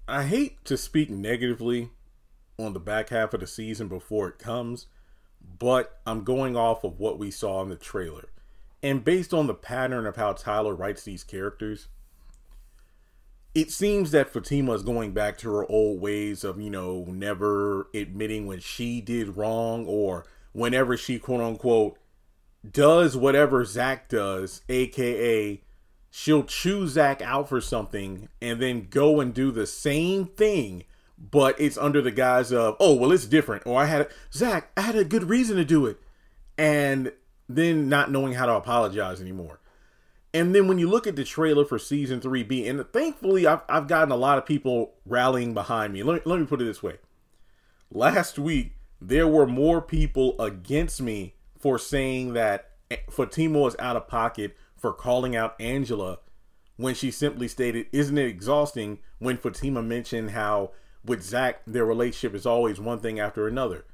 I hate to speak negatively on the back half of the season before it comes, but I'm going off of what we saw in the trailer. And based on the pattern of how Tyler writes these characters, it seems that Fatima is going back to her old ways of, never admitting when she did wrong, or whenever she, quote unquote, does whatever Zach does, aka she'll choose Zach out for something and then go and do the same thing, but it's under the guise of, oh, well, it's different. Or I had a good reason to do it. And then not knowing how to apologize anymore. And then when you look at the trailer for season 3B, and thankfully I've gotten a lot of people rallying behind me. Let me put it this way. Last week, there were more people against me for saying that Fatima was out of pocket for calling out Angela when she simply stated, isn't it exhausting, when Fatima mentioned how with Zach, their relationship is always one thing after another.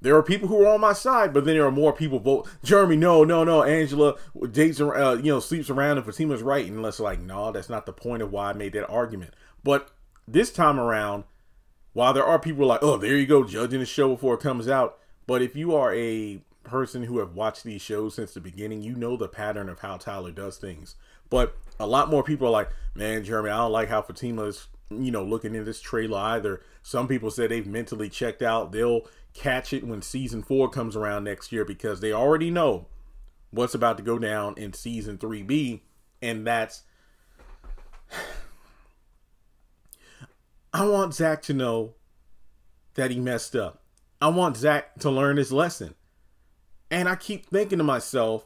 There are people who are on my side, but then there are more people vote, Jeremy, no, Angela dates, sleeps around and Fatima's right. And it's like, no, that's not the point of why I made that argument. But this time around, while there are people like, oh, there you go, judging the show before it comes out. But if you are a person who have watched these shows since the beginning, you know the pattern of how Tyler does things. But a lot more people are like, man, Jeremy, I don't like how Fatima's, looking in this trailer either. Some people said they've mentally checked out. They'll catch it when season 4 comes around next year because they already know what's about to go down in season 3B. And that's, I want Zach to know that he messed up. I want Zach to learn his lesson. And I keep thinking to myself,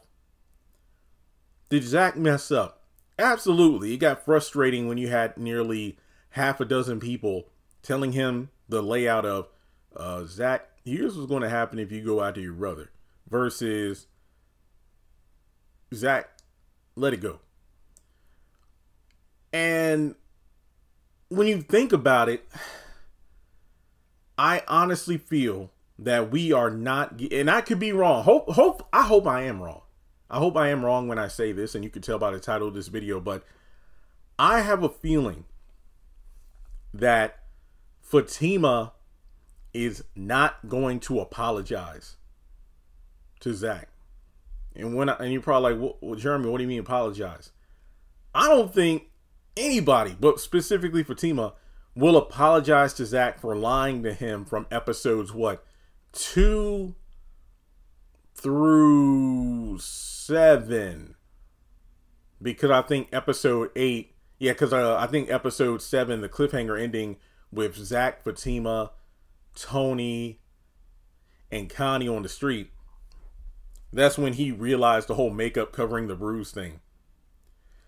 did Zach mess up? Absolutely. It got frustrating when you had nearly half a dozen people telling him the layout of, Zach, here's what's going to happen if you go after your brother, versus Zach, let it go. And when you think about it, I honestly feel that we are not, and I could be wrong. I hope I am wrong. I hope I am wrong when I say this, and you can tell by the title of this video, but I have a feeling that Fatima is not going to apologize to Zach. And you're probably like, well, Jeremy, what do you mean apologize? I don't think anybody, but specifically Fatima, will apologize to Zach for lying to him from episodes, 2 through 7. Because I think episode 8, I think episode 7, the cliffhanger ending with Zach, Fatima, Tony, and Connie on the street, that's when he realized the whole makeup covering the bruise thing.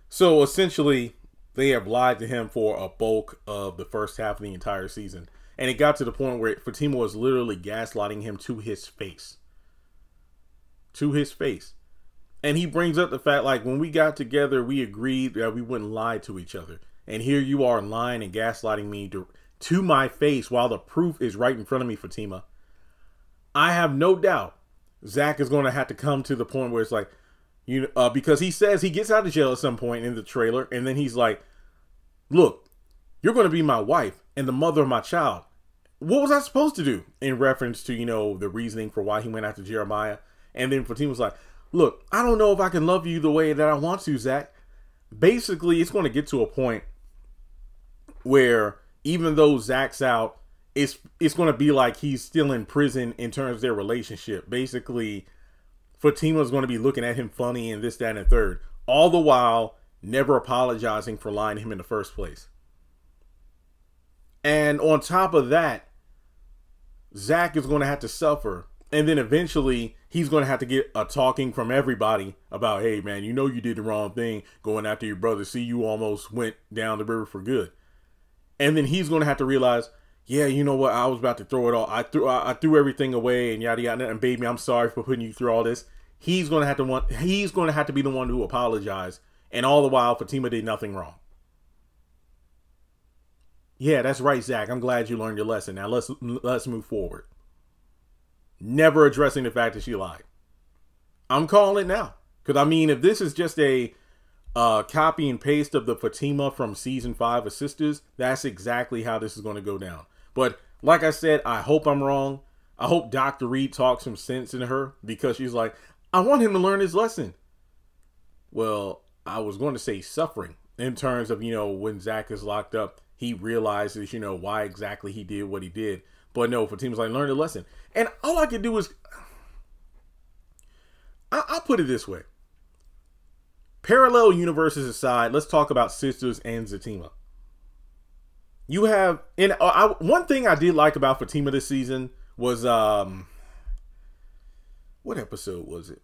So essentially, they have lied to him for a bulk of the first half of the entire season. And it got to the point where Fatima was literally gaslighting him to his face. To his face. And he brings up the fact, like, when we got together, we agreed that we wouldn't lie to each other. And here you are lying and gaslighting me to my face while the proof is right in front of me, Fatima. I have no doubt Zach is going to have to come to the point where it's like, because he says he gets out of jail at some point in the trailer. And then he's like, look, you're going to be my wife and the mother of my child. What was I supposed to do? In reference to, the reasoning for why he went after Jeremiah. And then Fatima was like, look, I don't know if I can love you the way that I want to, Zach. Basically, it's going to get to a point where even though Zach's out, it's going to be like he's still in prison in terms of their relationship. Basically, Fatima's going to be looking at him funny and this, that, and the third. All the while, never apologizing for lying to him in the first place. And on top of that, Zach is going to have to suffer. And then eventually, he's going to have to get a talking from everybody about, hey, man, you did the wrong thing going after your brother. See, you almost went down the river for good. And then he's going to have to realize, yeah, you know what? I was about to throw it all. I threw everything away and yada, yada. And baby, I'm sorry for putting you through all this. He's going to have to be the one to apologize. And all the while, Fatima did nothing wrong. Yeah, that's right, Zach. I'm glad you learned your lesson. Now let's move forward. Never addressing the fact that she lied. I'm calling it now. Because, if this is just a copy and paste of the Fatima from season 5 of Sistas. That's exactly how this is going to go down. But like I said, I hope I'm wrong. I hope Dr. Reed talks some sense into her, because she's like, I want him to learn his lesson. Well, I was going to say suffering, in terms of, when Zach is locked up, he realizes, why exactly he did what he did. But no, Fatima's like, learn the lesson. And all I can do is, I'll put it this way. Parallel universes aside, let's talk about Sistas and Zatima. You have, and one thing I did like about Fatima this season was, what episode was it?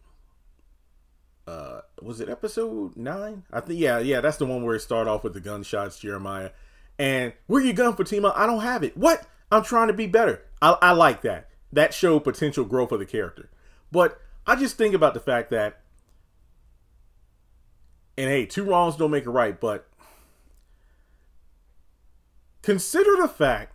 Was it episode 9? I think, yeah, that's the one where it started off with the gunshots, Jeremiah. And where you gun, Fatima? I don't have it. What? I'm trying to be better. I like that. That showed potential growth of the character. But I just think about the fact that, and hey, 2 wrongs don't make a right, but consider the fact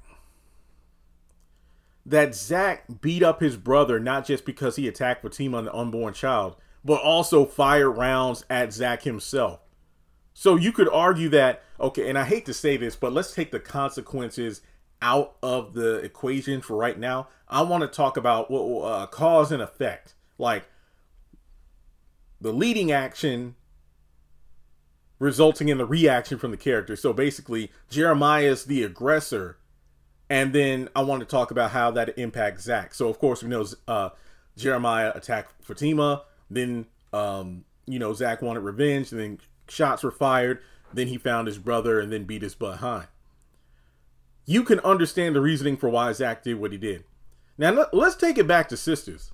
that Zach beat up his brother not just because he attacked Fatima and the unborn child, but also fired rounds at Zach himself. So you could argue that, okay, and I hate to say this, but let's take the consequences out of the equation for right now. I want to talk about cause and effect. Like, the leading action resulting in the reaction from the character. So basically, Jeremiah's the aggressor. And then I want to talk about how that impacts Zach. So, of course, we know Jeremiah attacked Fatima. Then, Zach wanted revenge. And then shots were fired. Then he found his brother and then beat his butt behind. You can understand the reasoning for why Zach did what he did. Now, let's take it back to Sistas.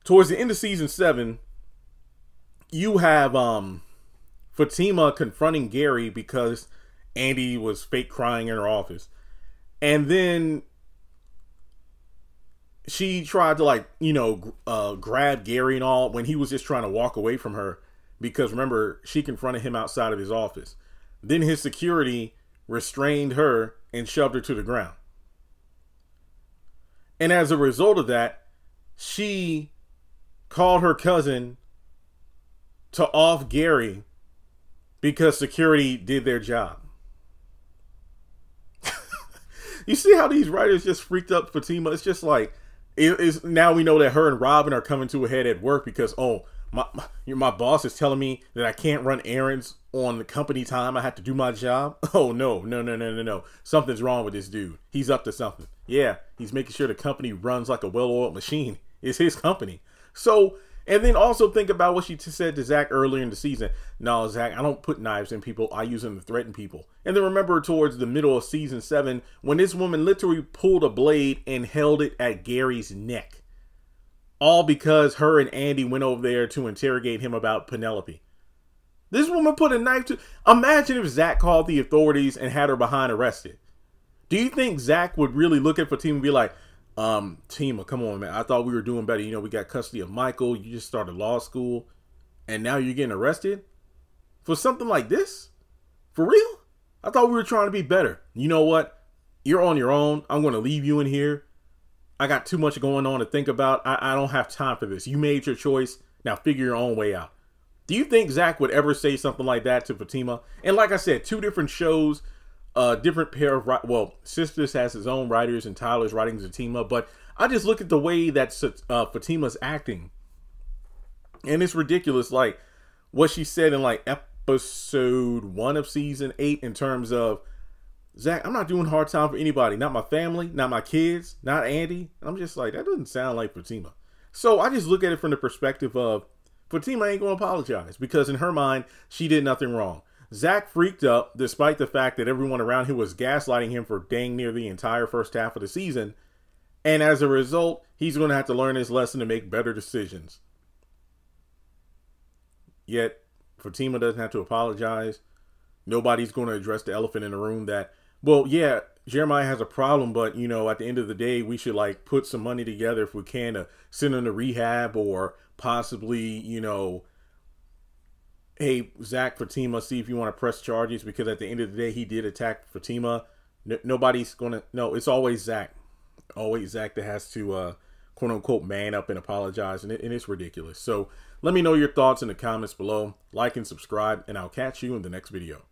Towards the end of season 7, you have Fatima confronting Gary because Andy was fake crying in her office. And then she tried to grab Gary and all when he was just trying to walk away from her, because remember, she confronted him outside of his office. Then his security restrained her and shoved her to the ground. And as a result of that, she called her cousin to off Gary because security did their job. You see how these writers just freaked up Fatima? It's just like, now we know that her and Robin are coming to a head at work because, my boss is telling me that I can't run errands on the company time. I have to do my job. Oh, no. Something's wrong with this dude. He's up to something. Yeah, he's making sure the company runs like a well-oiled machine. It's his company. So, and then also think about what she said to Zach earlier in the season. No, Zach, I don't put knives in people. I use them to threaten people. And then remember towards the middle of season 7, when this woman literally pulled a blade and held it at Gary's neck. All because her and Andy went over there to interrogate him about Penelope. This woman put a knife to... Imagine if Zach called the authorities and had her behind arrested. Do you think Zach would really look at Fatima and be like, Tima, come on, man. I thought we were doing better. We got custody of Michael. You just started law school. And now you're getting arrested? For something like this? For real? I thought we were trying to be better. You know what? You're on your own. I'm going to leave you in here. I got too much going on to think about. I don't have time for this. You made your choice. Now figure your own way out. Do you think Zach would ever say something like that to Fatima? And like I said, 2 different shows, different pair of... Well, Sistas has his own writers and Tyler's writing Zatima. But I just look at the way that Fatima's acting. And it's ridiculous. Like what she said in episode 1 of season 8 in terms of, Zach, I'm not doing hard time for anybody. Not my family, not my kids, not Andy. And I'm just like, that doesn't sound like Fatima. So I just look at it from the perspective of Fatima ain't going to apologize because in her mind, she did nothing wrong. Zach freaked up despite the fact that everyone around him was gaslighting him for dang near the entire first half of the season. And as a result, he's going to have to learn his lesson to make better decisions. Yet, Fatima doesn't have to apologize. Nobody's going to address the elephant in the room that, well, yeah, Jeremiah has a problem, but, at the end of the day, we should, put some money together if we can to send him to rehab or possibly, hey, Zach, Fatima, see if you want to press charges because at the end of the day, he did attack Fatima. Nobody's going to, no, it's always Zach. Always Zach that has to, quote unquote, man up and apologize. And it's ridiculous. So Let me know your thoughts in the comments below. Like and subscribe, and I'll catch you in the next video.